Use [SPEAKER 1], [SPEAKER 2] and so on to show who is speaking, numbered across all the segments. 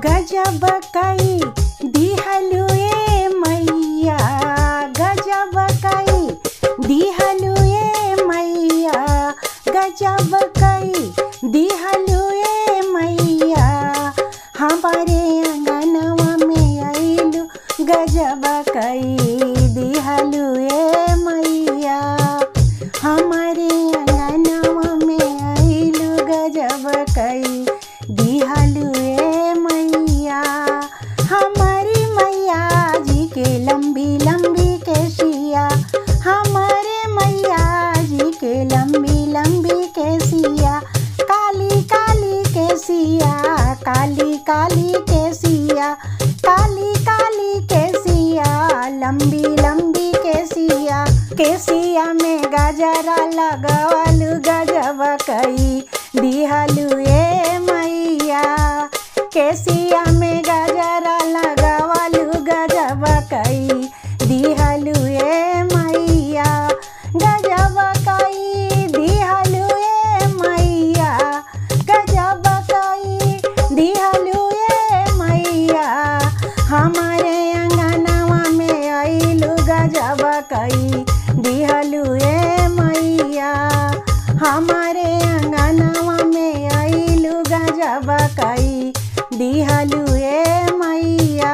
[SPEAKER 1] गजब कई दिहलु ए मैया, गजब कई दिहलु ए मैया, गजब कई दिहलु ए मैया। हमारे अंगनवा में आइलु गजब कई दिहलु ए मैया, हमारे अंगनवा में आइलु गजब कई दिहलु ए मैया। हमारी मैया जी के लंबी लंबी केसिया, हमारे मैया जी के लंबी लंबी केसिया, काली काली केसिया, काली काली केसिया, काली काली केसिया, लंबी लंबी केसिया। केसिया में गजरा लगवलु गजब कई दिहलु ए मैया, केसिया में गजरा लगवलु गजब कई दिहलु ए मैया, गजब कई दिहलु ए मैया, गजब कई दिहलु ए मैया। हमारे अंगनवा में आइलु गजब कई दिहलु ए मैया, हमारे अंगनवा में आइलु गजब कई दिहलु ए मैया।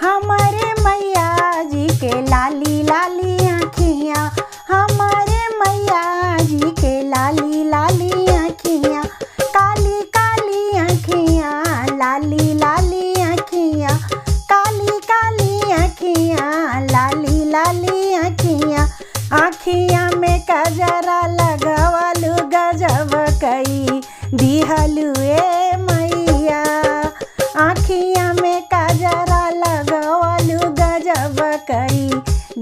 [SPEAKER 1] हमारे मैया जी के लाली लाली आँखियाँ, हमारे मैया जी के लाली लाली आँखियाँ, काली काली आँखियाँ, लाली लाली आँखियाँ, काली काली आँखियाँ, लाली लाली आँखियाँ। आँखियाँ में गजरा लगवलु गजब कई दिहलु ए मैया, आँखियाँ में गजरा लगवलु गजब कई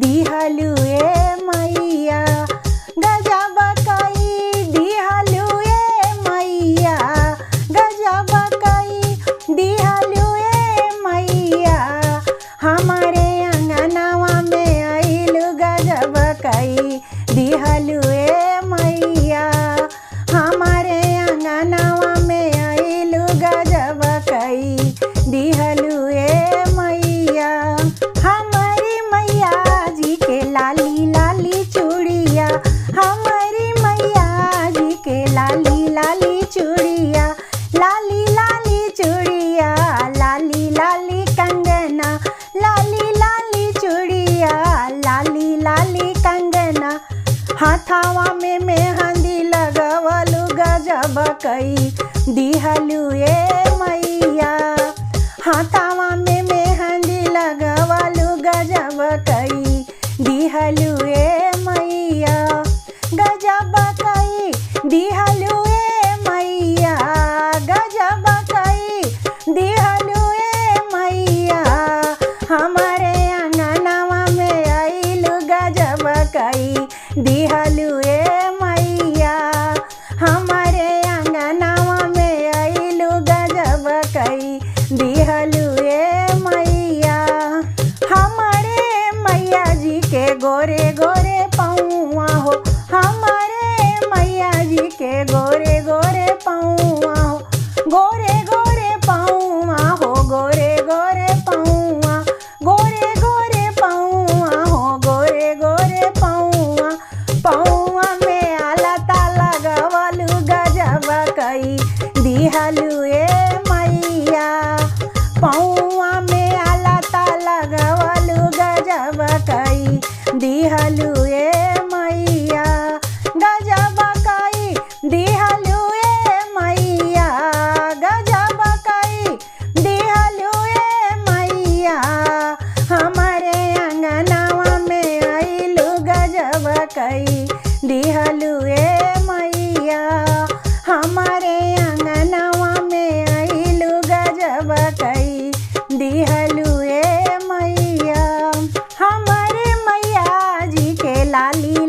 [SPEAKER 1] दिहलु ए मैया, गजब कई दिहलु ए मैया, गजब कई दिहलु ए मैया। हमारे अंगनवा में आइलु गजब कई दिहलु ए मैया, हमारे अंगनवा में आइलु गजब कई दिहलु ए मैया। हमारी मैया जी के लाली लाली चूड़िया, हमारी मैया जी के लाली लाली चूड़िया, लाली लाली चूड़िया, लाली लाली कंगना, लाली लाली चूड़िया, लाली लाली कंगना। हाथावा में मेहंदी लगवलु गजब कई दिहलु ए मैया, हाथावा में मेहंदी लगवलु गजब कई दिहलु ए मैया, गजब कई दिहलु ए मैया, गजब कई दिहलु ए मैया। हमारे अंगनवा में आइलु गजब कई दिहलु ए मैया, हमारे अंगनवा में आइलु गजब कई दिहलु ए मैया। हमारे मैया जी के गोरे गोरे पौआ हो, हमारे मैया जी के गोरे गोरे पौआ हो, गोरे गोरे पौआ हो, गोरे गोरे पौआ, गोरे गोरे पौआ हो, गोरे गोरे पौआ। पौआ में अलता लगवलु गजब कई दिहलु ए मैया, पौआ में अलता लगवलु गजब कई दिहलु ए मैया, गजब कई दिहलु ए मैया, गजब कई दिहलु ए मैया। हमारे अंगनवा में आइलु गजब कई दिहलु ए मैया, हमारे अंगनवा में आइलु गजब कई दिहलु ए मैया। हमारे मैया जी के लाली